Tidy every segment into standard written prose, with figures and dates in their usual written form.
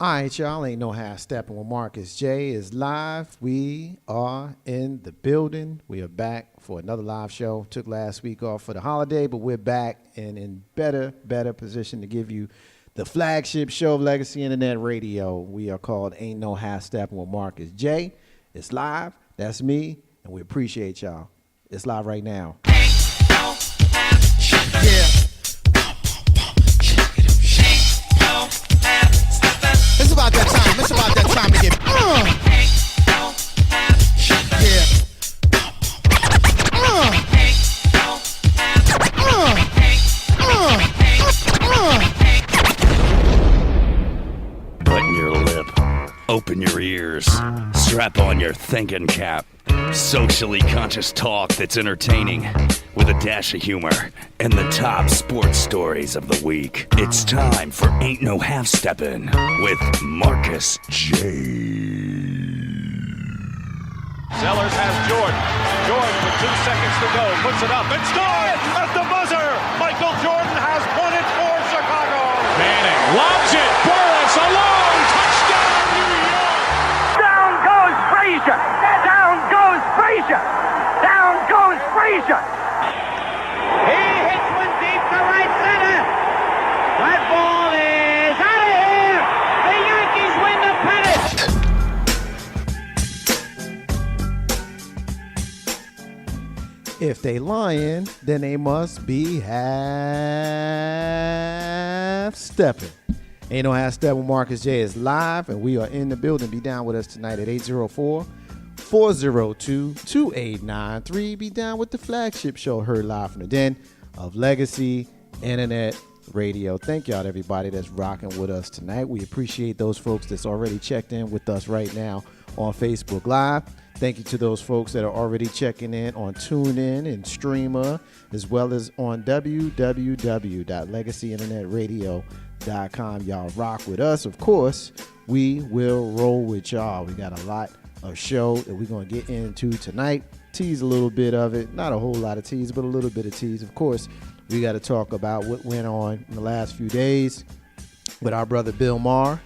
All right, y'all, ain't no half stepping with Marcus J is live. We are in the building. We are back for another live show. Took last week off for the holiday, but we're back and in better position to give you the flagship show of Legacy Internet Radio. We are called Ain't No Half Stepping with Marcus J. It's live. That's me, and we appreciate y'all. It's live right now. Yeah. It's about that time. It's about that time to get. Yeah. Button your lip. Open your ears. Strap on your thinking cap. Socially conscious talk that's entertaining with a dash of humor and the top sports stories of the week. It's time for Ain't No Half Steppin' with Marcus J. Sellers has Jordan. Jordan with 2 seconds to go. Puts it up and scores at the buzzer. Michael Jordan has won it for Chicago. Manning lobs it. Burris alone. Touchdown, New York. Down goes Frazier. Down goes Frazier. Down goes Frazier. He hits one deep to right center. That ball is out of here. The Yankees win the pennant. If they lying, then they must be half stepping. Ain't no half stepping. Marcus J is live, and we are in the building. Be down with us tonight at 804-402-2893. Be down with the flagship show heard live from the den of Legacy Internet Radio. Thank y'all to everybody that's rocking with us tonight. We appreciate those folks that's already checked in with us right now on Facebook Live. Thank you to those folks that are already checking in on TuneIn and Streamer, as well as on www.legacyinternetradio.com. Y'all rock with us. Of course, we will roll with y'all. We got a lot of show that we're going to get into tonight. Tease a little bit of it. Not a whole lot of tease, but a little bit of tease. Of course, we got to talk about what went on in the last few days with our brother Bill Maher,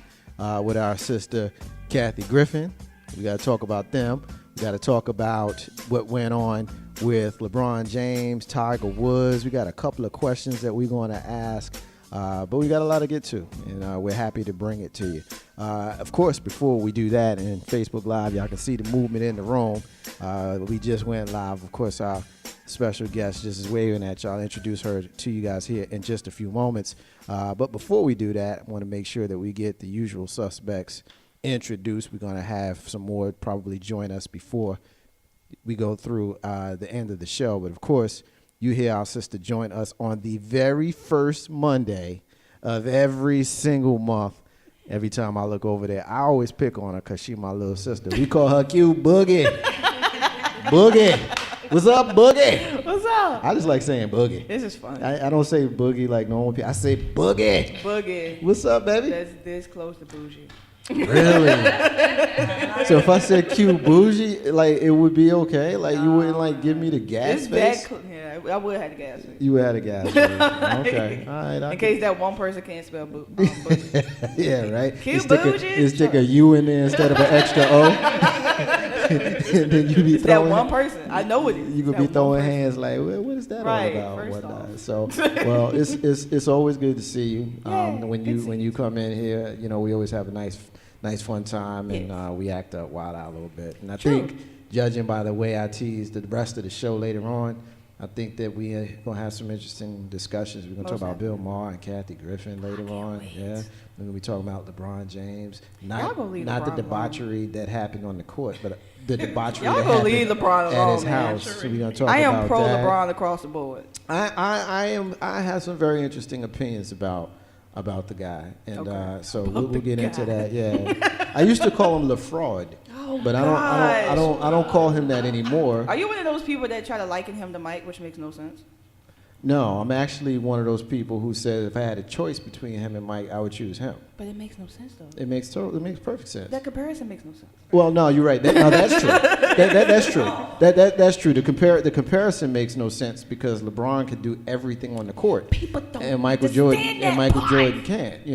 with our sister Kathy Griffin. We got to talk about them. We got to talk about what went on with LeBron James, Tiger Woods. We got a couple of questions that we're going to ask, but we got a lot to get to, and we're happy to bring it to you. Of course, before we do that, and Facebook Live, y'all can see the movement in the room. We just went live. Of course, our special guest just is waving at y'all. I'll introduce her to you guys here in just a few moments. But before we do that, I want to make sure that we get the usual suspects introduced. We're going to have some more probably join us before we go through the end of the show. But of course, you hear our sister join us on the very first Monday of every single month. Every time I look over there, I always pick on her because she's my little sister. We call her cute Boogie. Boogie. What's up, Boogie? What's up? I just like saying Boogie. This is funny. I don't say Boogie like normal people. I say Boogie. Boogie. What's up, baby? That's this close to bougie. Really? So if I said cute bougie, like it would be okay? Like you wouldn't like give me the gas face? Yeah, I would have the gas face. You would have the gas face. Okay. All right. In case that one person can't spell bougie. Yeah, right. Cute bougie? You stick a U in there instead of an extra O. And then you be it's throwing, that one person. I know it is. You could be throwing hands like, what is that right, all about? First off. So, well, it's always good to see you. Yeah, When you come in here, we always have a nice fun time, and yes. We act up wild out a little bit. And I True. think, judging by the way I teased the rest of the show later on, I think that we are going to have some interesting discussions. We're going to talk about Bill Maher and Kathy Griffin later on. Wait. Yeah. We're going to be talking about LeBron James. Y'all gonna leave Not the LeBron debauchery that happened on the court, but the debauchery Y'all that gonna happened leave LeBron at his alone, man. house. So we're going to talk I about am pro that. LeBron across the board. I have some very interesting opinions about the guy, and Okay. so About we'll get the into guy. that. Yeah, I used to call him LaFraud, Oh, but I gosh. don't call him that anymore. Are you one of those people that try to liken him to Mike, which makes no sense? No, I'm actually one of those people who said if I had a choice between him and Mike, I would choose him. But it makes no sense though. It makes perfect sense. That comparison makes no sense. Well, no, you're right. No, that's true. That's true. That's true. The comparison makes no sense because LeBron can do everything on the court, People don't and Michael Jordan understand that part. can't.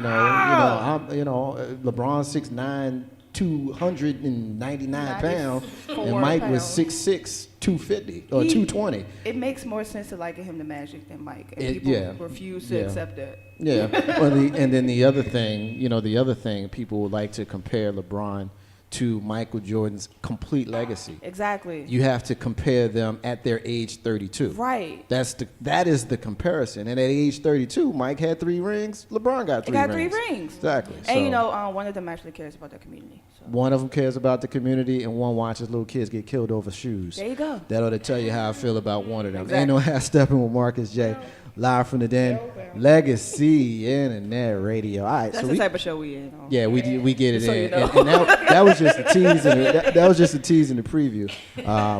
LeBron's 6'9", 299 pounds, and 94 Mike was pounds. 6'6", 250 or 220. It makes more sense to liken him to Magic than Mike, and people Yeah. refuse to Yeah. accept that. Yeah. Well, and then the other thing, people would like to compare LeBron to Michael Jordan's complete legacy. Exactly. You have to compare them at their age 32. Right. That is the comparison. And at age 32, Mike had 3 rings. LeBron got 3 They got rings. 3 rings. Exactly. And So one of them actually cares about their community. So. one of them cares about the community, and one watches little kids get killed over shoes. There you go. That ought to tell you how I feel about one of them. Exactly. Ain't no half stepping with Marcus J. Live from the den. Legacy Internet Radio. All right, That's so the we, type of show we in. yeah, we get it Just so in, you know. and that was just a tease. That was just a tease in the preview,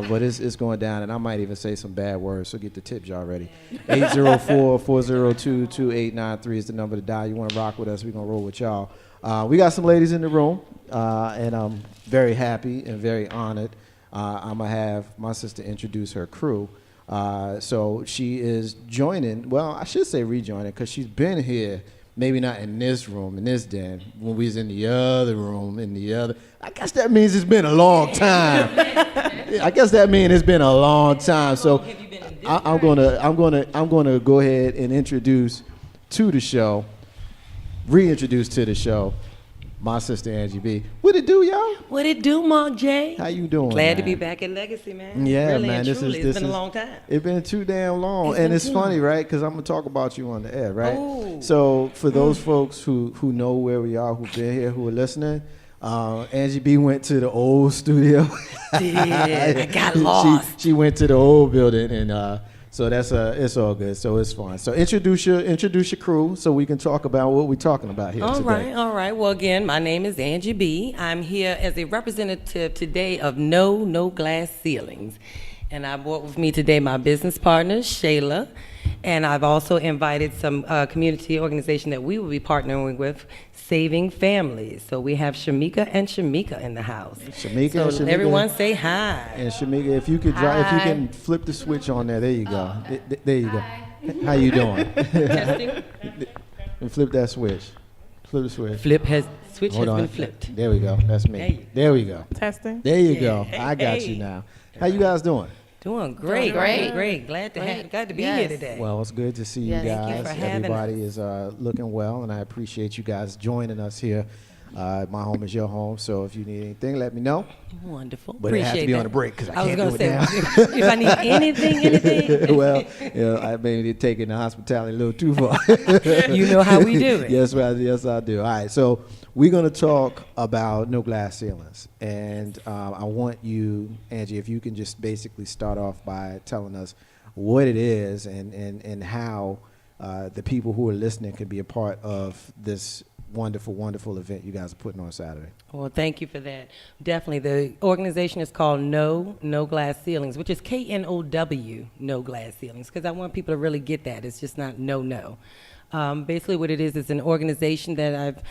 but it's going down, and I might even say some bad words. So get the tips y'all ready. 804-402-2893 is the number to dial. You want to rock with us? We're gonna roll with y'all. We got some ladies in the room, and I'm very happy and very honored. I'm gonna have my sister introduce her crew. So she is joining. Well, I should say rejoining because she's been here. Maybe not in this room, in this den, when we was in the other room, in the other. I guess that means it's been a long time. I guess that means it's been a long time. So I'm gonna go ahead and introduce to the show, reintroduce to the show, my sister Angie B. What it do, y'all? What it do, Mark J? How you doing? Glad to man? be back at Legacy, man. Yeah, really man. And This truly. is It's been a long time. It's been too damn long, It's and been it's too funny, long. right? Because I'm gonna talk about you on the air, right? Ooh. So for those folks who know where we are, who've been here, who are listening, Angie B went to the old studio. Yeah, I got lost. She went to the old building, and so that's it's all good. So it's fun. So introduce your crew, so we can talk about what we're talking about here today. All right. Well, again, my name is Angie B. I'm here as a representative today of No Glass Ceilings. And I brought with me today my business partner, Shayla. And I've also invited some community organization that we will be partnering with, Saving Families. So we have Shamika in the house. Shamika So and Shamika. everyone say hi. And Shamika, if you can flip the switch on there. There you go. There you go. How you doing? Testing. And flip that switch. Flip the switch. Switch Hold has on. been flipped. There we go. That's me. There we go. Testing. There you go. Hey, I got you hey. now. How you guys doing? Doing great. great. Glad to be here today. Well, it's good to see you Yes. guys. Thank you for having Everybody is looking well, and I appreciate you guys joining us here. My home is your home, so if you need anything, let me know. Wonderful. But it has to Appreciate be that. on a break because I was can't gonna do it say, now. if I need anything. Well, I may be taking the hospitality a little too far. You know how we do it. Yes, I do. All right, so we're going to talk about no glass ceilings. And I want you, Angie, if you can just basically start off by telling us what it is and how the people who are listening can be a part of this wonderful, wonderful event you guys are putting on Saturday. Well, thank you for that. Definitely. The organization is called No Glass Ceilings, which is KNOW, No Glass Ceilings, because I want people to really get that. It's just not no. Basically what it is an organization that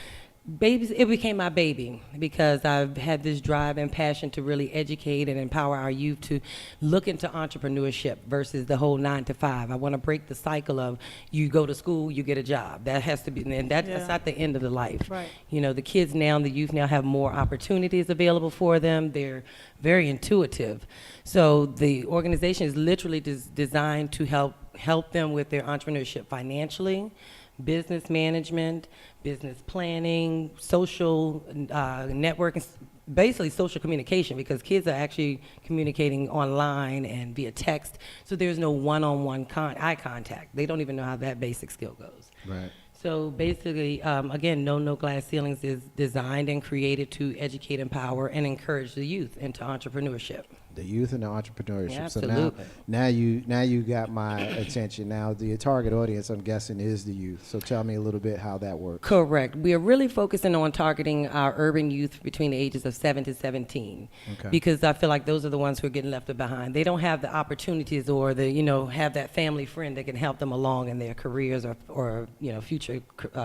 it became my baby because I've had this drive and passion to really educate and empower our youth to look into entrepreneurship versus the whole 9 to 5. I want to break the cycle of you go to school, you get a job. That has to be, and that's not the end of the life. Right. You know, the kids now, the youth now have more opportunities available for them. They're very intuitive. So the organization is literally designed to help them with their entrepreneurship financially, business management, business planning, social networking, basically social communication, because kids are actually communicating online and via text, so there's no one-on-one eye contact. They don't even know how that basic skill goes. Right. So basically, again, No Glass Ceilings is designed and created to educate, empower, and encourage the youth into entrepreneurship. the youth and the entrepreneurship. Yeah, so absolutely. now you got my attention. Now the target audience, I'm guessing, is the youth. So tell me a little bit how that works. Correct. We are really focusing on targeting our urban youth between the ages of 7 to 17, Okay. because I feel like those are the ones who are getting left behind. They don't have the opportunities or have that family friend that can help them along in their careers or future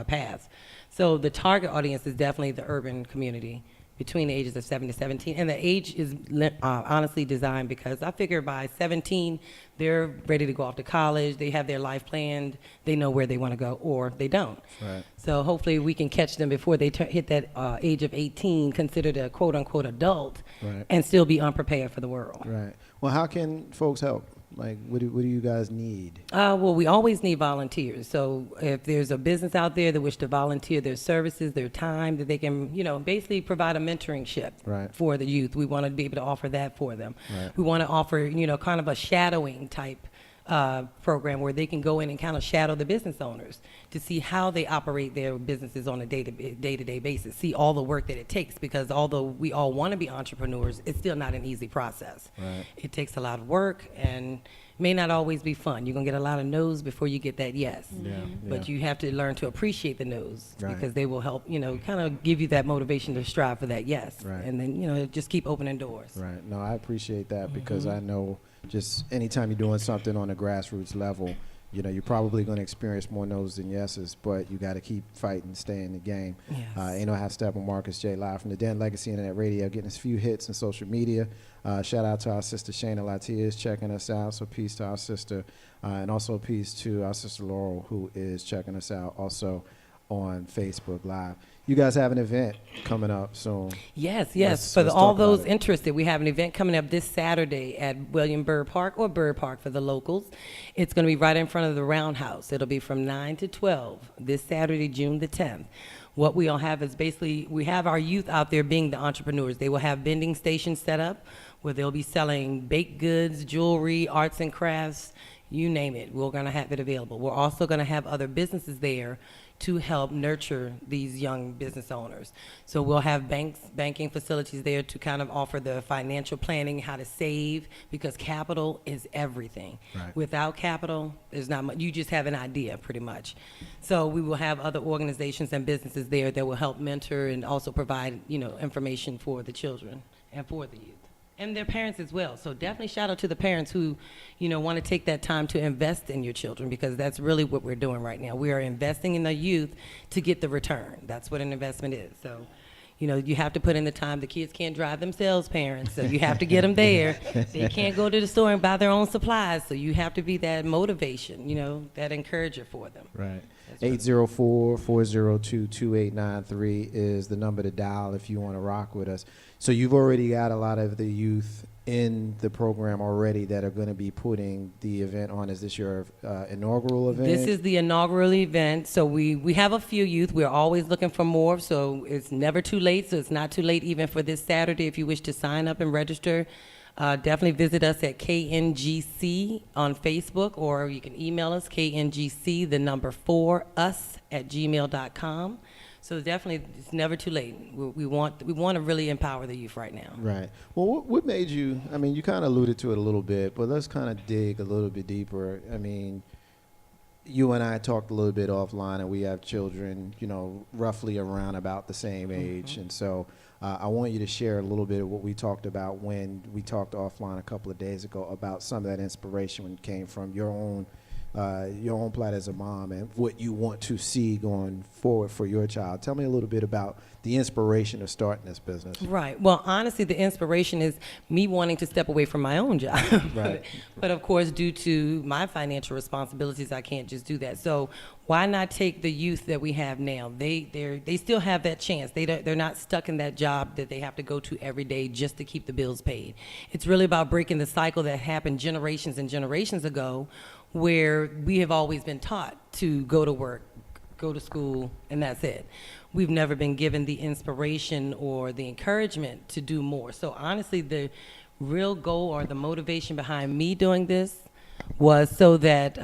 paths. So the target audience is definitely the urban community between the ages of 7 to 17. And the age is honestly designed because I figure by 17, they're ready to go off to college, they have their life planned, they know where they want to go, or they don't. Right. So hopefully we can catch them before they hit that age of 18, considered a quote-unquote adult, Right. and still be unprepared for the world. Right. Well, how can folks help? Like, what do you guys need? Well, we always need volunteers. So if there's a business out there that wish to volunteer their services, their time, that they can, basically provide a mentoringship Right. for the youth. We want to be able to offer that for them. Right. We want to offer, kind of a shadowing type program where they can go in and kind of shadow the business owners to see how they operate their businesses on a day-to-day basis, see all the work that it takes, because although we all want to be entrepreneurs, it's still not an easy process. Right. It takes a lot of work and may not always be fun. You're going to get a lot of no's before you get that yes. Yeah. But you have to learn to appreciate the no's, Right. because they will help, kind of give you that motivation to strive for that yes. Right. And then, just keep opening doors. Right. No, I appreciate that because I know just anytime you're doing something on a grassroots level, you're probably going to experience more no's than yeses, but you got to keep fighting, stay in the game. Yes. Ain't no half step on Marcus J. live from the Den Legacy Internet Radio, getting us a few hits on social media. Shout out to our sister Shayna Latias checking us out. So peace to our sister, and also peace to our sister Laurel, who is checking us out also on Facebook Live. You guys have an event coming up soon. Yes. Let's For talk all about those it. interested, we have an event coming up this Saturday at William Byrd Park, or Byrd Park for the locals. It's going to be right in front of the Roundhouse. It'll be from 9 to 12 this Saturday, June the 10th. What we'll have is basically, we have our youth out there being the entrepreneurs. They will have vending stations set up where they'll be selling baked goods, jewelry, arts and crafts, you name it. We're going to have it available. We're also going to have other businesses there to help nurture these young business owners. So we'll have banking facilities there to kind of offer the financial planning, how to save, because capital is everything. Right. Without capital, there's not much. You just have an idea, pretty much. So we will have other organizations and businesses there that will help mentor and also provide, information for the children and for the youth. And their parents as well. So definitely shout out to the parents who, want to take that time to invest in your children, because that's really what we're doing right now. We are investing in the youth to get the return. That's what an investment is. So, you have to put in the time. The kids can't drive themselves, parents, so you have to get them there. They can't go to the store and buy their own supplies, so you have to be that motivation, that encourager for them. Right. That's right. 804-402-2893 is the number to dial if you want to rock with us. So you've already got a lot of the youth in the program already that are going to be putting the event on. Is this your inaugural event? This is the inaugural event. So we have a few youth. We're always looking for more, so it's never too late. So it's not too late even for this Saturday if you wish to sign up and register. Definitely visit us at KNGC on Facebook, or you can email us, KNGC4us@gmail.com. So definitely, it's never too late. We want to really empower the youth right now. Right. Well, what made you, you kind of alluded to it a little bit, but let's kind of dig a little bit deeper. You and I talked a little bit offline, and we have children, roughly around about the same age. And so I want you to share a little bit of what we talked about when we talked offline a couple of days ago about some of that inspiration when it came from your own plight as a mom and what you want to see going forward for your child. Tell me a little bit about the inspiration of starting this business. Right. Well, honestly, the inspiration is me wanting to step away from my own job. Right. But of course, due to my financial responsibilities, I can't just do that. So why not take the youth that we have now? They still have that chance. They're not stuck in that job that they have to go to every day just to keep the bills paid. It's really about breaking the cycle that happened generations and generations ago, where we have always been taught to go to work, go to school, and that's it. We've never been given the inspiration or the encouragement to do more. So honestly, the real goal or the motivation behind me doing this was so that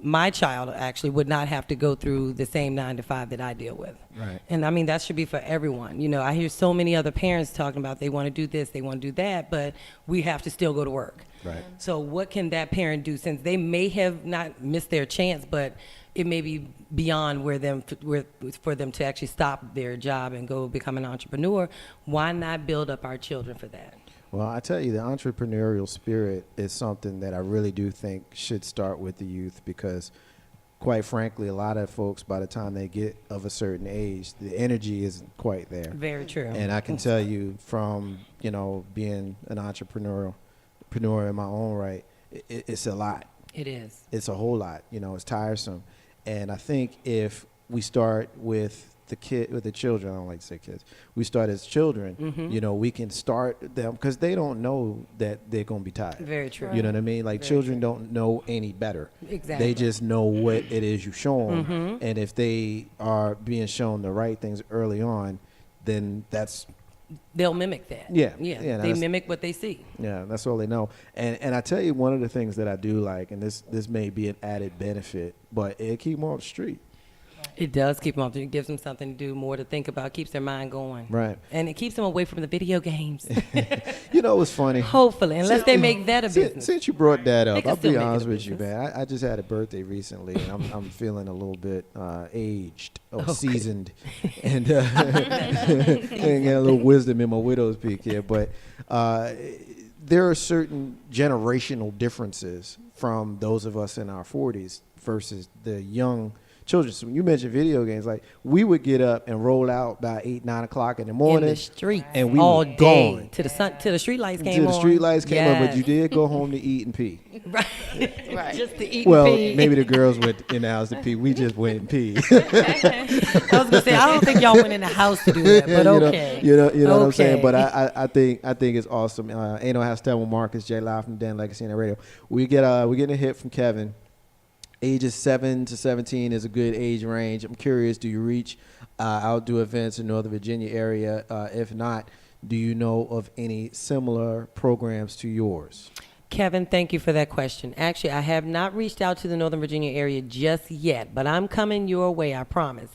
my child actually would not have to go through the same 9 to 5 that I deal with. Right. And I mean, that should be for everyone. You know, I hear so many other parents talking about they want to do this, they want to do that, but we have to still go to work. Right. So what can that parent do, since they may have not missed their chance, but it may be beyond where for them to actually stop their job and go become an entrepreneur? Why not build up our children for that? Well, I tell you, the entrepreneurial spirit is something that I really do think should start with the youth, because quite frankly, a lot of folks, by the time they get of a certain age, the energy isn't quite there. Very true. And I can tell you from, being an entrepreneur in my own right, it's a lot. It is. It's a whole lot. It's tiresome. And I think if we start with the children, I don't like to say kids, we start as children, we can start them, because they don't know that they're going to be tired. Very true. You know what I mean? Like, Very children true. don't know any better. Exactly. They just know what it is you show them. And if they are being shown the right things early on, then they'll mimic that. Yeah. They mimic what they see. Yeah, that's all they know. And I tell you, one of the things that I do like, and this may be an added benefit, but it keep them off the street. It does keep them off. It gives them something to do, more to think about, keeps their mind going. Right. And it keeps them away from the video games. It's funny. Hopefully, unless they make that a business. Since you brought that They up, can I'll still be make it a honest with you, business. man. I just had a birthday recently, and I'm feeling a little bit aged or Okay. seasoned, and getting a little wisdom in my widow's peak here. But there are certain generational differences from those of us in our 40s versus the young children. So when you mentioned video games, like, we would get up and roll out by 8, 9 o'clock in the morning. In the street. And we all were day. gone. Till the street lights came Until on. the street lights came on, but Yes. you did go home to eat and pee. Right. Right. Just to eat Well, and pee. maybe the girls went in the house to pee. We just went and pee. I was going to say, I don't think y'all went in the house to do that, but okay. You know what I'm saying? Okay. But I think it's awesome. Ain't No House Tell with Marcus J. Live from Dan Legacy and Radio. We're getting a hit from Kevin. Ages 7 to 17 is a good age range. I'm curious, do you reach outdoor events in Northern Virginia area? If not, do you know of any similar programs to yours? Kevin, thank you for that question. Actually, I have not reached out to the Northern Virginia area just yet, but I'm coming your way, I promise.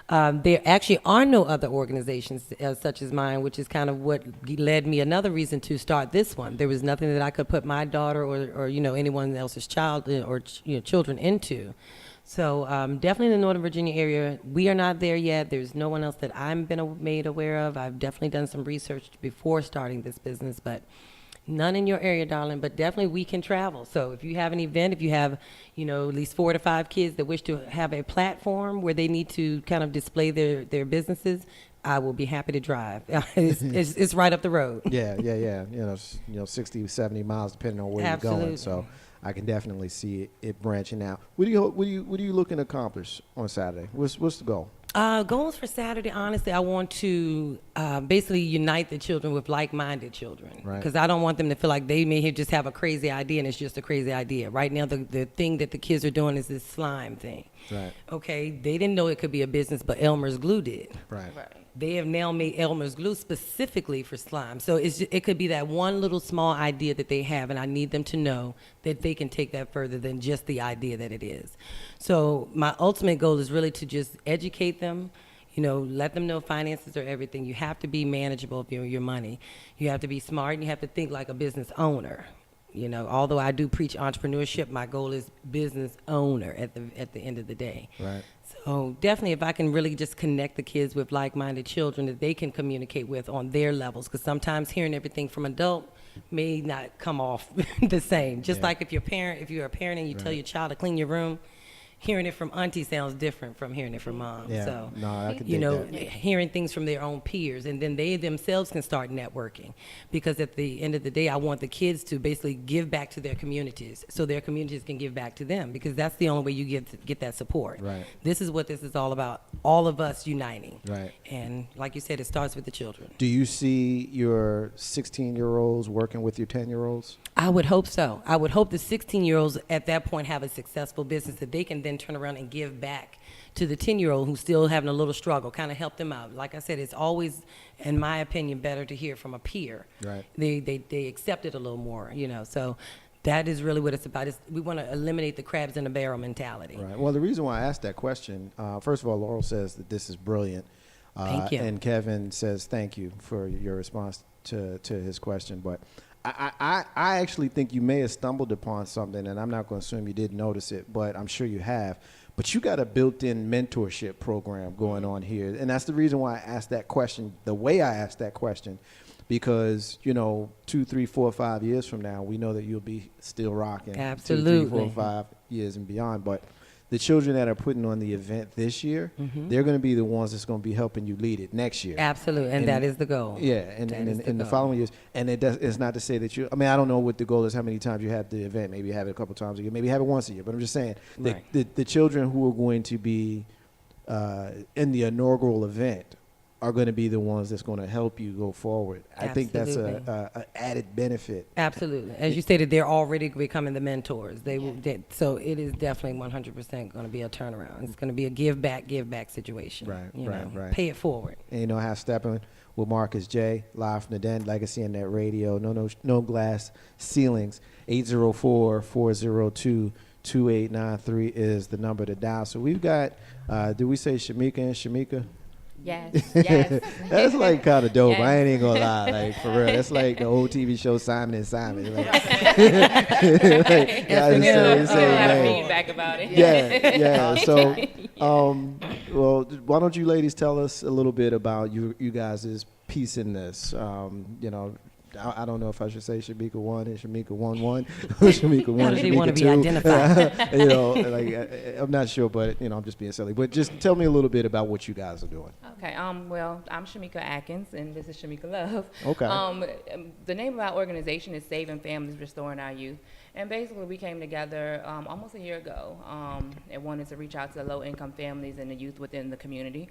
There actually are no other organizations such as mine, which is kind of what led me, another reason to start this one. There was nothing that I could put my daughter or anyone else's child or children into. So definitely in the Northern Virginia area, we are not there yet. There's no one else that I've been made aware of. I've definitely done some research before starting this business, but none in your area, darling, but definitely we can travel. So if you have an event, if you have, at least 4 to 5 kids that wish to have a platform where they need to kind of display their businesses, I will be happy to drive. It's right up the road. Yeah. 60, 70 miles depending on where you're going. Absolutely. So I can definitely see it branching out. What do you looking to accomplish on Saturday? What's the goal? Goals for Saturday, honestly, I want to basically unite the children with like-minded children. Right. Because I don't want them to feel like they may just have a crazy idea and it's just a crazy idea. Right now, the thing that the kids are doing is this slime thing. Right. Okay, they didn't know it could be a business, but Elmer's Glue did. Right. They have now made Elmer's Glue specifically for slime. So it could be that one little small idea that they have, and I need them to know that they can take that further than just the idea that it is. So my ultimate goal is really to just educate them, let them know finances are everything. You have to be manageable of your money. You have to be smart, and you have to think like a business owner. Although I do preach entrepreneurship, my goal is business owner at the end of the day. Right. So definitely, if I can really just connect the kids with like-minded children that they can communicate with on their levels, because sometimes hearing everything from adult may not come off the same. Just like if you're a parent and you tell your child to clean your room, hearing it from auntie sounds different from hearing it from mom. Yeah. So, No, I could dig that. hearing things from their own peers, and then they themselves can start networking. Because at the end of the day, I want the kids to basically give back to their communities, so their communities can give back to them, because that's the only way you get that support. Right. This is what this is all about, all of us uniting. Right. And like you said, it starts with the children. Do you see your 16-year-olds working with your 10-year-olds? I would hope so. I would hope the 16-year-olds at that point have a successful business that they can then turn around and give back to the 10-year-old who's still having a little struggle, kind of help them out. Like I said, it's always, in my opinion, better to hear from a peer. Right. They accept it a little more, So that is really what it's about. We want to eliminate the crabs in the barrel mentality. Right. Well, the reason why I asked that question, first of all, Laurel says that this is brilliant. Thank you. And Kevin says thank you for your response to his question. But I actually think you may have stumbled upon something, and I'm not going to assume you didn't notice it, but I'm sure you have. But you got a built-in mentorship program going on here. And that's the reason why I asked that question the way I asked that question. Because, 2, 3, 4, 5 years from now, we know that you'll be still rocking. Absolutely. 2, 3, 4, 5 years and beyond. But the children that are putting on the event this year, they're going to be the ones that's going to be helping you lead it next year. Absolutely, and that is the goal. Yeah, and in the following years. And it's not to say that I don't know what the goal is, how many times you have the event. Maybe you have it a couple times a year. Maybe you have it once a year. But I'm just saying, Right. the children who are going to be in the inaugural event are going to be the ones that's going to help you go forward. I think that's a added benefit. Absolutely. As you stated, they're already becoming the mentors. So it is definitely 100% going to be a turnaround. It's going to be a give back situation. Right. Pay it forward. And how stepping with Marcus J, live from the Den, Legacy Internet Radio, no glass ceilings. 804-402-2893 is the number to dial. So we've got, did we say Shamika and Shamika? Yes. That's like kind of dope. Yes. I ain't gonna lie, like for real. That's like the old TV show Simon and Simon. Like, guys have feedback about it. Yeah. So, well, why don't you ladies tell us a little bit about you guys' piece in this? I don't know if I should say Shamika 1 and Shamika 1-1 or Shamika 1 and They want Shamika to 2. be identified. I'm not sure, but I'm just being silly. But just tell me a little bit about what you guys are doing. Okay. Well, I'm Shamika Atkins, and this is Shamika Love. Okay. The name of our organization is Saving Families, Restoring Our Youth. And basically, we came together almost a year ago and wanted to reach out to low-income families and the youth within the community.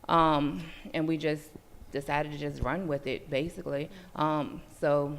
And we just decided to just run with it, basically. So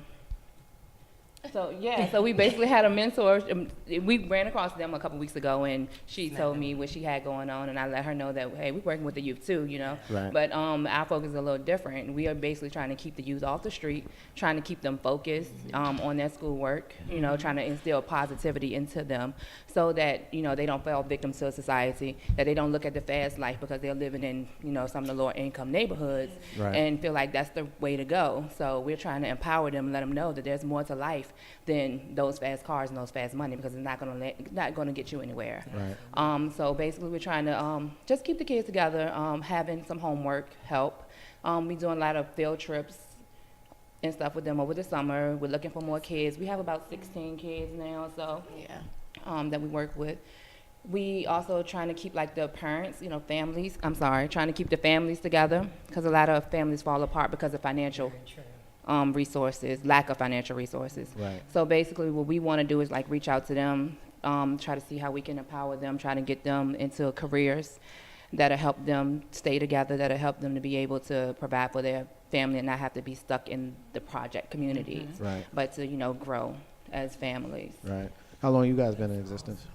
we basically had a mentor. We ran across them a couple weeks ago, and she told me what she had going on, and I let her know that, hey, we're working with the youth too, Right. But our focus is a little different. We are basically trying to keep the youth off the street, trying to keep them focused on their schoolwork, trying to instill positivity into them so that, they don't fall victim to society, that they don't look at the fast life because they're living in, some of the lower income neighborhoods Right. and feel like that's the way to go. So we're trying to empower them and let them know that there's more to life than those fast cars and those fast money, because it's not going to get you anywhere. Right. So basically, we're trying to just keep the kids together, having some homework help. We're doing a lot of field trips and stuff with them over the summer. We're looking for more kids. We have about 16 kids now, so that we work with. We also trying to keep the parents, families. Trying to keep the families together, because a lot of families fall apart because of financial resources, lack of financial resources. Right. So basically what we want to do is reach out to them, try to see how we can empower them, try to get them into careers that'll help them stay together, that'll help them to be able to provide for their family and not have to be stuck in the project communities, Right. but to, grow as families. Right. How long you guys been in existence?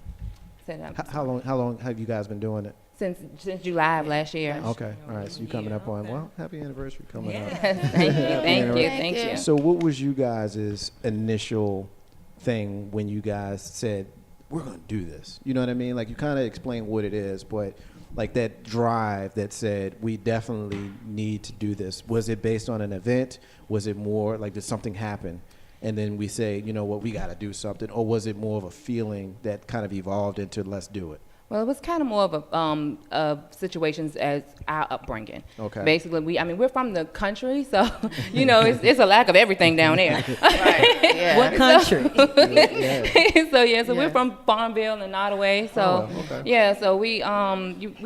How long have you guys been doing it? Since July of last year. Okay. All right. So you coming up on, well, happy anniversary coming up. Thank you. So what was you guys' initial thing when you guys said, we're going to do this? You know what I mean? You kind of explained what it is, but that drive that said, we definitely need to do this. Was it based on an event? Was it more did something happen? And then we say, you know what, we got to do something. Or was it more of a feeling that kind of evolved into let's do it? Well, it was kind of more of situations as our upbringing. Okay. Basically, we're from the country, so it's a lack of everything down there. What country? So we're from Farmville and Nottoway. So so we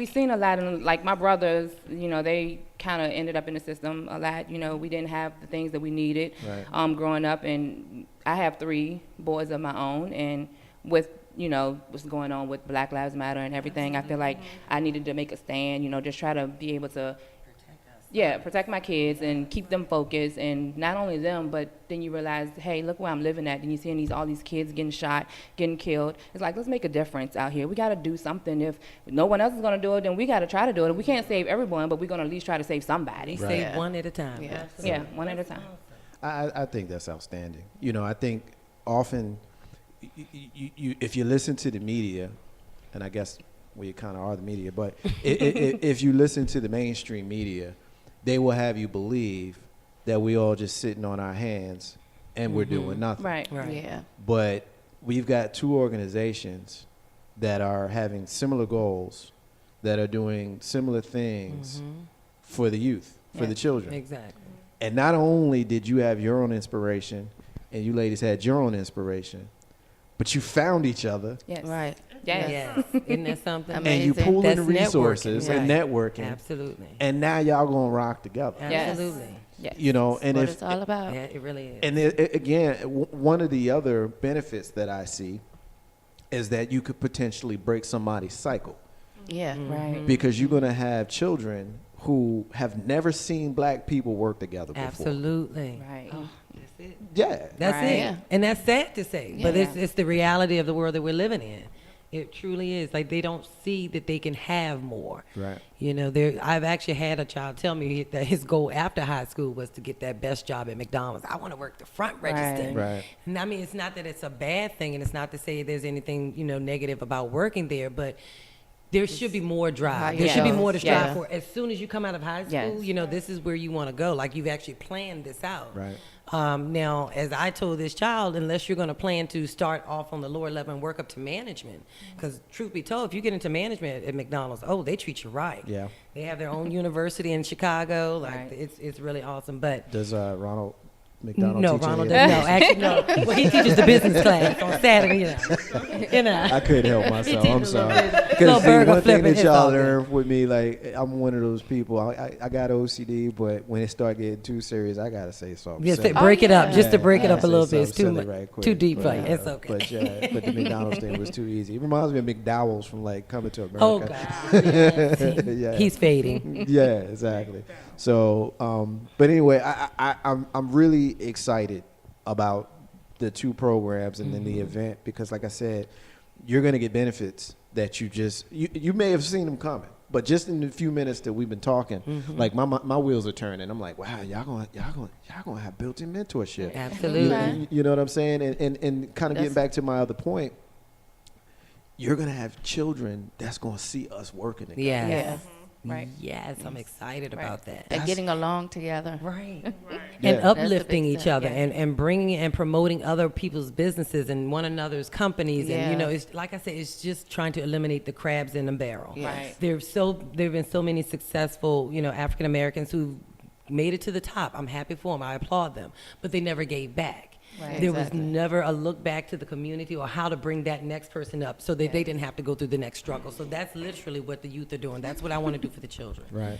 seen a lot of my brothers. They kind of ended up in the system a lot. We didn't have the things that we needed growing up, and I have 3 boys of my own, and with what's going on with Black Lives Matter and everything, I feel like I needed to make a stand, just try to be able to protect my kids and keep them focused, and not only them, but then you realize, hey, look where I'm living at, and you're seeing all these kids getting shot, getting killed. It's let's make a difference out here. We got to do something. If no one else is going to do it, then we got to try to do it. We can't save everyone, but we're going to at least try to save somebody. Save one at a time. One at a time. I think that's outstanding. I think often if you listen to the media, and I guess we kind of are the media, but if you listen to the mainstream media, they will have you believe that we all just sitting on our hands and we're doing nothing. Right. Yeah. But we've got two organizations that are having similar goals, that are doing similar things for the youth, for the children. Exactly. And not only did you have your own inspiration, and you ladies had your own inspiration, but you found each other. Yes. Right. Yes. Yes. Isn't that something? Amazing. And you pulled in That's the resources networking. and networking. Absolutely. And now y'all gonna rock together. Yes. Absolutely. Yes. You know, and What if it's all about. Yeah, it really is. and again, one of the other benefits that I see is that you could potentially break somebody's cycle, Yeah. Right. because you're gonna have children who have never seen black people work together before. Absolutely. Right. Oh, that's it. Yeah. That's Right. it. Yeah. And that's sad to say, but Yeah. it's the reality of the world that we're living in. It truly is. Like, they don't see that they can have more. Right. You know, I've actually had a child tell me that his goal after high school was to get that best job at McDonald's. I want to work the front register. Right. And I mean, it's not that it's a bad thing, and it's not to say there's anything, negative about working there, but there should be more drive. There should be more to strive Yeah. for. As soon as you come out of high school, Yes. this is where you want to go. Like, you've actually planned this out. Right. Now, as I told this child, unless you're going to plan to start off on the lower level and work up to management, because truth be told, if you get into management at McDonald's, they treat you right. Yeah. They have their own university in Chicago. Like, Right. it's really awesome. But Does Ronald McDonald no, teach Ronald any of doesn't. that? No, actually, no. Well, he teaches the business class on Saturday. I couldn't help myself. I'm sorry. Little Because burger one thing flipping, that it's y'all all good. learn with me, like, I'm one of those people. I got OCD, but when it start getting too serious, I gotta say something. Just silly. break it up, just to Yeah, break it I up a say little bit. It's something too silly much, right quick, too deep but, for you. It's okay. But the McDonald's thing was too easy. It reminds me of McDowell's from like Coming to America. Oh God, Yeah. he's fading. Yeah, exactly. So, but anyway, I'm really excited about the two programs and then the event, because, like I said, you're going to get benefits that you may have seen them coming, but just in the few minutes that we've been talking, like my wheels are turning. I'm like, wow, y'all gonna have built-in mentorship. Absolutely. You know what I'm saying? And kind of getting That's- back to my other point, you're gonna have children that's gonna see us working together. Yes. Yeah. Right. Yes, I'm excited about that. They're getting along together. Right. Yeah. And That's the uplifting big each thing, other yeah. and bringing and promoting other people's businesses and one another's companies. And, Yeah. it's like I said, it's just trying to eliminate the crabs in the barrel. Yes. Right. There have been so many successful, African Americans who made it to the top. I'm happy for them. I applaud them. But they never gave back. Right. There Exactly. was never a look back to the community or how to bring that next person up so that they didn't have to go through the next struggle. So that's literally what the youth are doing. That's what I want to do for the children. Right.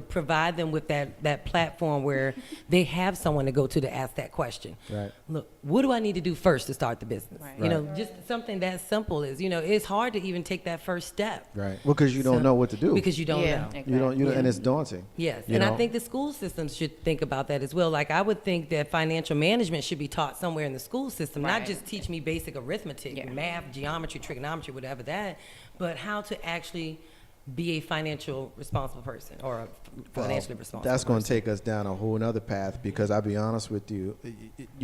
Provide them with that platform where they have someone to go to ask that question. Right. Look, what do I need to do first to start the business? Right. Just something that simple is, it's hard to even take that first step. Right. Well, because you don't So- know what to do. Because you don't Yeah. know. Exactly. You don't, and it's daunting. Yes, you and know? I think the school systems should think about that as well. Like, I would think that financial management should be taught somewhere in the school system, not Right. just teach me basic arithmetic, Yeah. math, geometry, trigonometry, whatever that, but how to actually be a financial responsible person or a financially responsible That's going to person. take us down a whole nother path, because I'll be honest with you.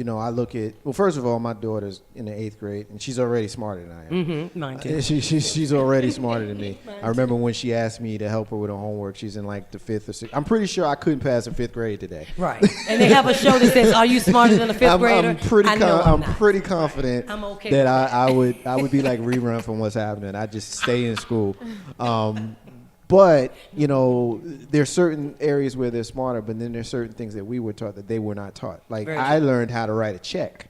I look at, well, first of all, my daughter's in the 8th grade, and she's already smarter than I am. Mm-hmm, mine too. She's already smarter than me. I remember when she asked me to help her with her homework. She's in like the 5th or 6th. I'm pretty sure I couldn't pass the 5th grade today. Right, and they have a show that says, "Are you smarter than a 5th grader?" I know I'm not. pretty confident I'm okay that with I would be like rerun from what's happening. I just stay in school. But there's certain areas where they're smarter, but then there's certain things that we were taught that they were not taught. Like, Very I true. learned how to write a check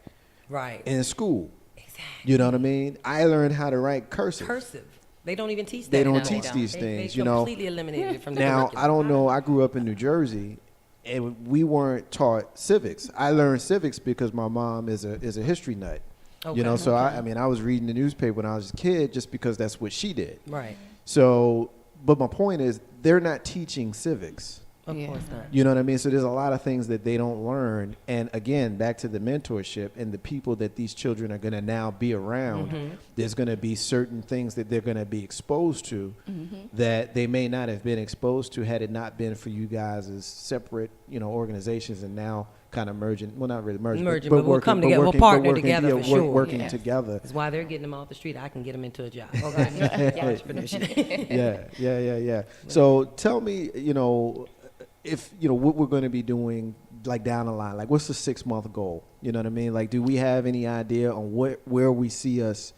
Right, in school. exactly. You know what I mean? I learned how to write cursive. Cursive. They don't even teach that. They don't anymore. teach these They things, completely eliminated it from the Now, curriculum. I don't know. I grew up in New Jersey, and we weren't taught civics. I learned civics because my mom is a history nut. Okay. So I was reading the newspaper when I was a kid just because that's what she did. Right. So, but my point is, they're not teaching civics. Of course not. You know what I mean? So there's a lot of things that they don't learn. And again, back to the mentorship and the people that these children are going to now be around, there's going to be certain things that they're going to be exposed to that they may not have been exposed to had it not been for you guys as separate, organizations, and now kind of merging. Well, not really merging, but we'll come together. We'll partner together for sure. Working together. That's why they're getting them off the street. I can get them into a job. Entrepreneurship. Yeah. So tell me, if what we're going to be doing like down the line, like what's the 6-month goal? You know what I mean? Like, do we have any idea on where we see us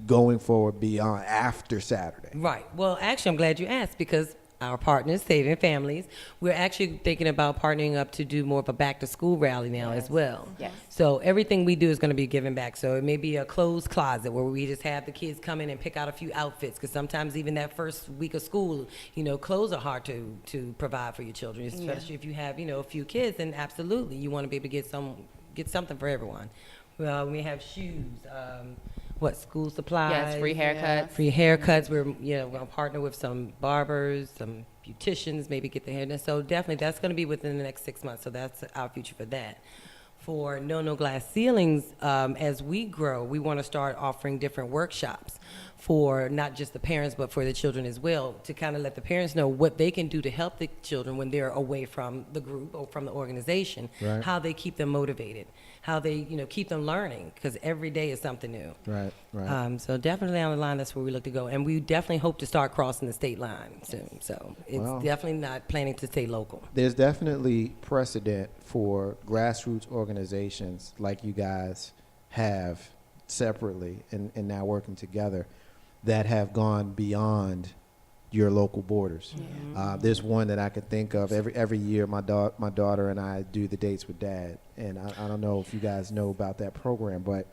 going forward beyond after Saturday? Right. Well, actually, I'm glad you asked, because our partners, Saving Families, we're actually thinking about partnering up to do more of a back-to-school rally now as well. Yes. So everything we do is going to be given back. So it may be a closed closet where we just have the kids come in and pick out a few outfits, because sometimes even that first week of school, clothes are hard to provide for your children, especially if you have, a few kids. And absolutely, you want to be able to get something for everyone. We have shoes. School supplies? Yes, free haircuts. Free haircuts. We're going to partner with some barbers, some beauticians, maybe get the hair done. So definitely that's going to be within the next 6 months. So that's our future for that. For No Glass Ceilings, as we grow, we want to start offering different workshops for not just the parents, but for the children as well, to kind of let the parents know what they can do to help the children when they're away from the group or from the organization, how they keep them motivated, how they, keep them learning, because every day is something new. Right. So definitely down the line, that's where we look to go. And we definitely hope to start crossing the state line soon. So it's definitely not planning to stay local. There's definitely precedent for grassroots organizations like you guys have separately and now working together that have gone beyond your local borders. There's one that I can think of every year. My daughter and I do the Dates with Dad, and I don't know if you guys know about that program, but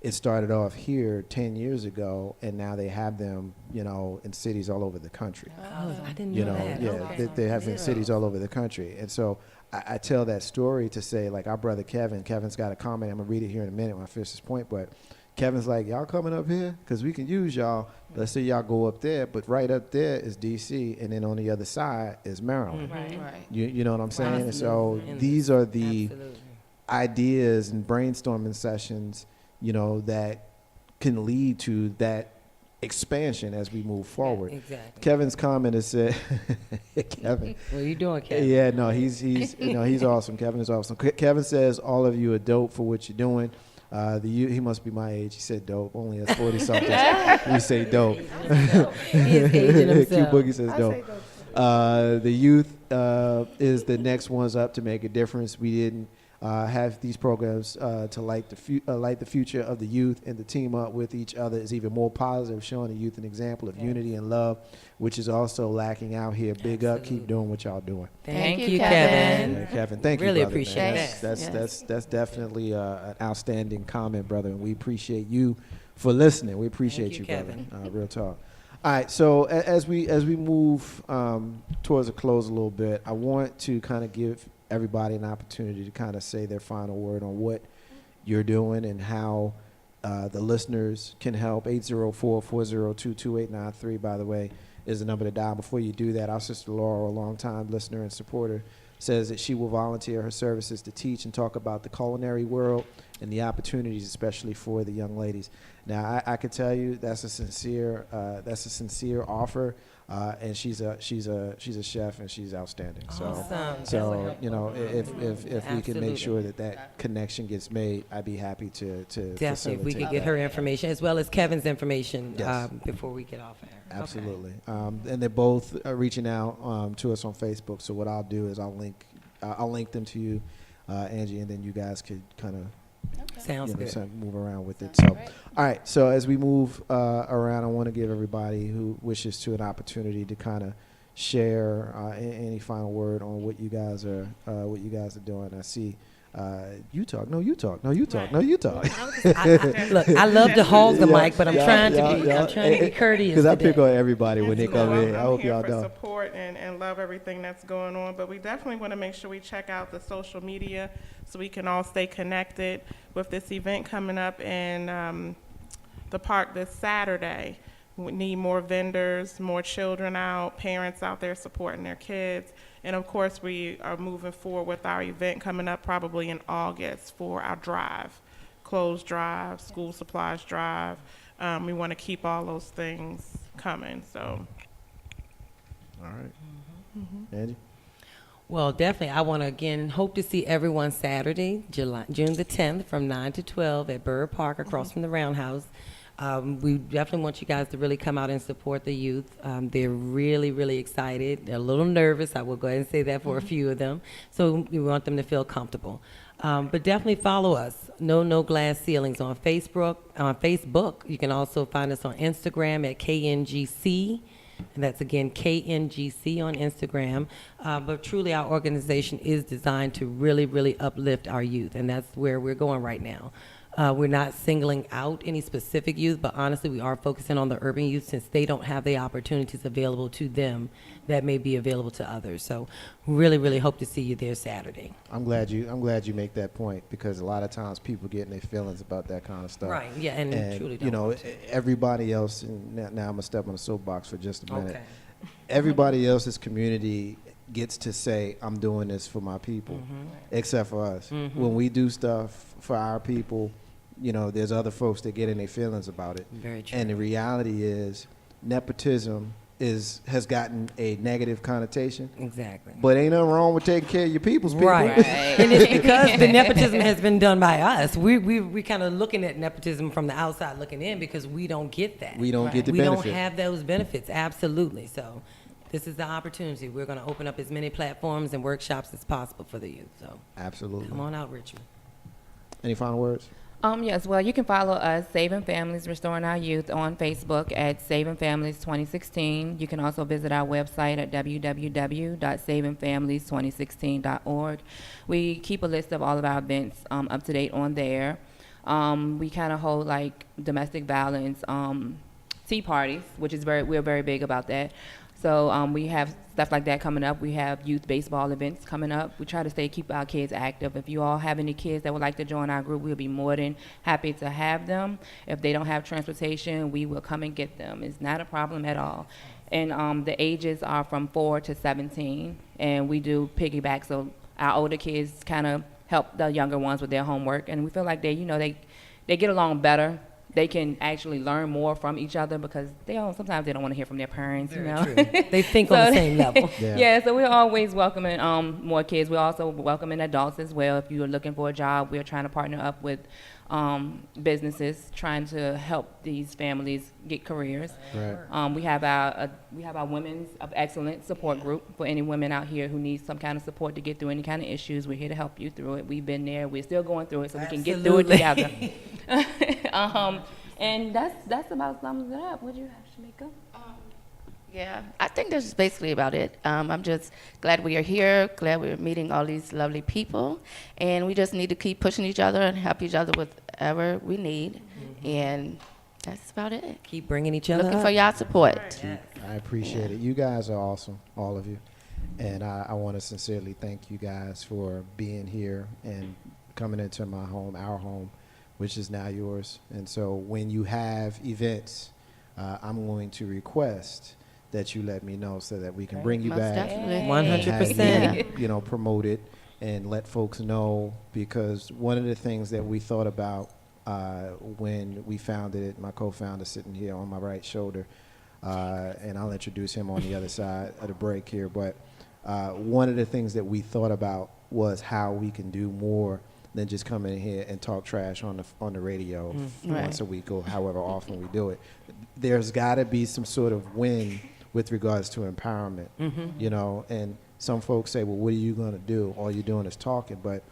it started off here 10 years ago, and now they have them, in cities all over the country. Oh, I didn't know that. Yeah, they have in cities all over the country, and so I tell that story to say, like, our brother Kevin's got a comment. I'm gonna read it here in a minute when I finish this point, but Kevin's like, y'all coming up here? Because we can use y'all. Let's say y'all go up there, but right up there is D.C., and then on the other side is Maryland. Right. You know what I'm saying? And so these are the ideas and brainstorming sessions, that can lead to that expansion as we move forward. Exactly. Kevin's comment is said, Kevin. What are you doing, Kevin? Yeah, no, he's he's awesome. Kevin is awesome. Kevin says all of you are dope for what you're doing. He must be my age. He said dope. Only us 40 somethings we say dope. He is aging himself. Q Boogie says dope. The youth is the next ones up to make a difference. We didn't have these programs to light the future of the youth, and to team up with each other is even more positive, showing the youth an example of unity and love, which is also lacking out here. Big up, keep doing what y'all doing. Thank you, Kevin. Yeah, Kevin, thank you, really brother, appreciate man. that. That's definitely an outstanding comment, brother, and we appreciate you for listening. We appreciate you, brother. Real talk. All right, so as we move towards a close a little bit, I want to kind of give everybody an opportunity to kind of say their final word on what you're doing and how the listeners can help. 804-402-2893, by the way, is the number to dial. Before you do that, our sister Laura, a longtime listener and supporter, says that she will volunteer her services to teach and talk about the culinary world and the opportunities, especially for the young ladies. Now, I can tell you that's a sincere offer, and she's a chef, and she's outstanding. Awesome. So if we can make sure that connection gets made, I'd be happy to Definitely, if we could facilitate get her information as well as Kevin's information Yes. before we get off air. Absolutely. And they're both reaching out to us on Facebook. So what I'll do is I'll link them to you, Angie, and then you guys could kind of Sounds good. move around with it. So, all right. So as we move around, I want to give everybody who wishes to an opportunity to kind of share any final word on what you guys are doing. I see. You talk. No, you talk. No, you talk. Right. No, you talk. Look, I love to hog the mic, but I'm trying to be courteous. Because I pick on everybody when they come in. I hope here y'all for know. support and love everything that's going on. But we definitely want to make sure we check out the social media so we can all stay connected with this event coming up in the park this Saturday. We need more vendors, more children out, parents out there supporting their kids. And of course, we are moving forward with our event coming up probably in August for our drive, clothes drive, school supplies drive. We want to keep all those things coming. So, All right. Angie? Well, definitely. I want to again hope to see everyone Saturday, June the 10th, from 9 to 12 at Burr Park, across from the Roundhouse. We definitely want you guys to really come out and support the youth. They're really, really excited. They're a little nervous. I will go ahead and say that for a few of them. So we want them to feel comfortable. But definitely follow us. No Glass Ceilings on Facebook. You can also find us on Instagram at KNGC. And that's, again, KNGC on Instagram. But truly, our organization is designed to really, really uplift our youth, and that's where we're going right now. We're not singling out any specific youth, but honestly, we are focusing on the urban youth since they don't have the opportunities available to them that may be available to others. So really, really hope to see you there Saturday. I'm glad you make that point, because a lot of times people get in their feelings about that kind of stuff. Right, yeah, and truly don't you know, want to. everybody else, and now I'm going to step on the soapbox for just a minute. Okay. Everybody else's community gets to say, I'm doing this for my people, except for us. When we do stuff for our people, you know, there's other folks that get in their feelings about it. Very true. And the reality is, nepotism has gotten a negative connotation. Exactly. But ain't nothing wrong with taking care of your people's people. Right. And it's because the nepotism has been done by us. We kind of looking at nepotism from the outside looking in, because we don't get that. We don't get the we benefit. don't have those benefits. Absolutely. So this is the opportunity. We're going to open up as many platforms and workshops as possible for the youth. So Absolutely. come on out, Richard. Any final words? Yes, well, you can follow us, Saving Families, Restoring Our Youth, on Facebook at Saving Families 2016. You can also visit our website at www.savingfamilies2016.org. We keep a list of all of our events up to date on there. We kind of hold like domestic violence tea parties, which is we're very big about that. So we have stuff like that coming up. We have youth baseball events coming up. We try to keep our kids active. If you all have any kids that would like to join our group, we'll be more than happy to have them. If they don't have transportation, we will come and get them. It's not a problem at all. And the ages are from 4 to 17, and we do piggyback. So our older kids kind of help the younger ones with their homework, and we feel like they get along better. They can actually learn more from each other, because sometimes they don't want to hear from their parents. Very you know, true. They think on the same level. Yeah. So we're always welcoming more kids. We're also welcoming adults as well. If you're looking for a job, we're trying to partner up with businesses trying to help these families get careers. Right. We have our Women's of Excellence support group for any women out here who need some kind of support to get through any kind of issues. We're here to help you through it. We've been there. We're still going through it, so we can get through it together. And that's about sums it up. What do you have, Shamika? Yeah, I think that's basically about it. I'm just glad we are here, glad we're meeting all these lovely people, and we just need to keep pushing each other and help each other with whatever we need, and that's about it. Keep bringing each other Looking up. for y'all support. Yes. I appreciate it. You guys are awesome, all of you. And I want to sincerely thank you guys for being here and coming into my home, our home, which is now yours. And so when you have events, I'm going to request that you let me know so that we can bring you Most back. definitely. and have 100%. you, promote it and let folks know, because one of the things that we thought about when we founded it, my co-founder sitting here on my right shoulder, and I'll introduce him on the other side of the break here, but one of the things that we thought about was how we can do more than just come in here and talk trash on the radio once a week or however often we do it. There's got to be some sort of win with regards to empowerment, and some folks say, well, what are you going to do? All you're doing is talking, but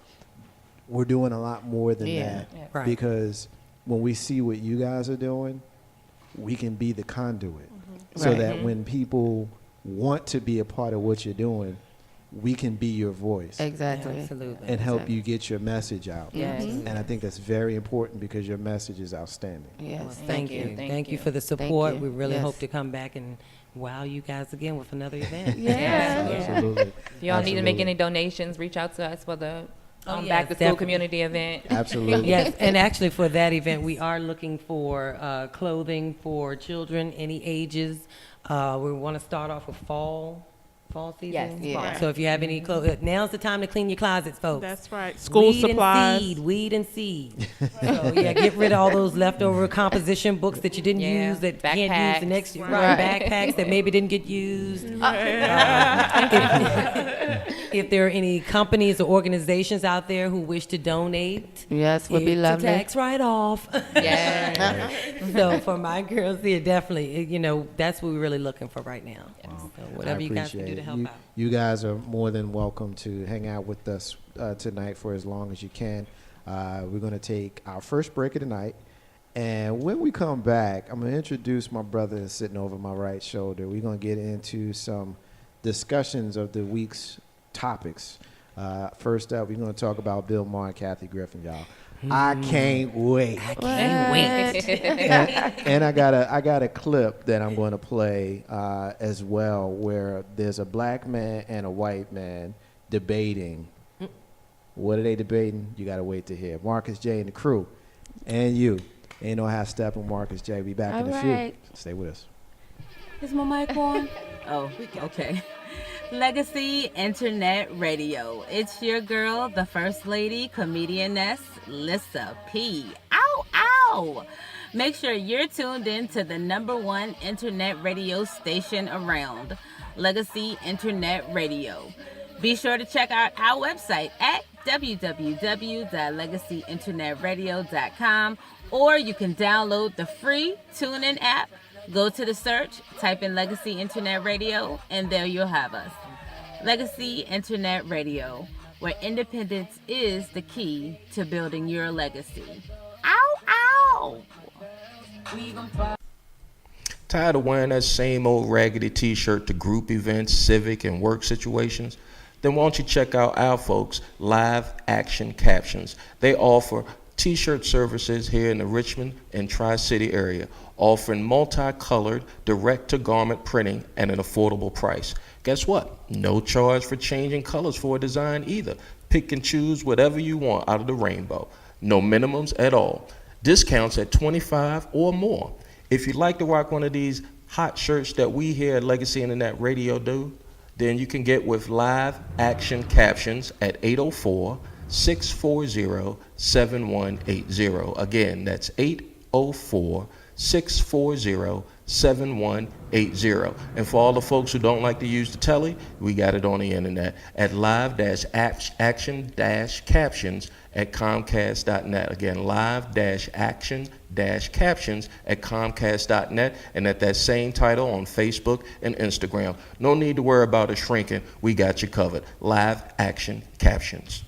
we're doing a lot more than that, Right. because when we see what you guys are doing, we can be the conduit so that when people want to be a part of what you're doing, we can be your voice Exactly. Absolutely. and help you get your message out. Yes. And I think that's very important, because your message is outstanding. Yes. Well, thank you. Thank Thank you you. for the support. you. We really Yes. hope to come back and wow you guys again with another event. Yeah. Absolutely. If y'all need to make Absolutely. any donations, reach out to us for the yes, back to school definitely. community event. Absolutely. Yes, and actually for that event, we are looking for clothing for children, any ages. We want to start off with fall season. Yes, yeah. So if you have any clothes, now's the time to clean your closets, folks. That's right. School supplies. Weed and seed. So yeah, get rid of all those leftover composition books that you didn't Yeah, use that can't use the backpacks. next year. Right. Backpacks that maybe didn't get used. If there are any companies or organizations out there who wish to donate, Yes, would be it's lovely. a tax write-off. Yeah. So for my girls here, definitely, that's what we're really looking for right now. So whatever you guys can do to help out. You guys are more than welcome to hang out with us tonight for as long as you can. We're going to take our first break of the night. And when we come back, I'm going to introduce my brother sitting over my right shoulder. We're going to get into some discussions of the week's topics. First up, we're going to talk about Bill Maher and Kathy Griffin, y'all. I can't wait. Can't wait. And I got a clip that I'm going to play as well, where there's a black man and a white man debating. What are they debating? You got to wait to hear. Marcus J and the crew, and you. Ain't no half step on Marcus J. Be back in a few. Stay with us. Is my mic on? Oh, okay. Legacy Internet Radio. It's your girl, the First Lady, comedianess, Lissa P. Ow, ow! Make sure you're tuned in to the #1 internet radio station around, Legacy Internet Radio. Be sure to check out our website at www.legacyinternetradio.com, or you can download the free TuneIn app. Go to the search, type in Legacy Internet Radio, and there you'll have us. Legacy Internet Radio, where independence is the key to building your legacy. Ow, ow! Tired of wearing that same old raggedy t-shirt to group events, civic, and work situations? Then why don't you check out our folks, Live Action Captions. They offer t-shirt services here in the Richmond and Tri-City area, offering multicolored, direct-to-garment printing at an affordable price. Guess what? No charge for changing colors for a design either. Pick and choose whatever you want out of the rainbow. No minimums at all. Discounts at 25 or more. If you'd like to rock one of these hot shirts that we here at Legacy Internet Radio do, then you can get with Live Action Captions at 804-640-7180. Again, that's 804-640-7180. And for all the folks who don't like to use the telly, we got it on the internet at live-action-captions at comcast.net. Again, live-action-captions at comcast.net, and at that same title on Facebook and Instagram. No need to worry about it shrinking. We got you covered. Live Action Captions.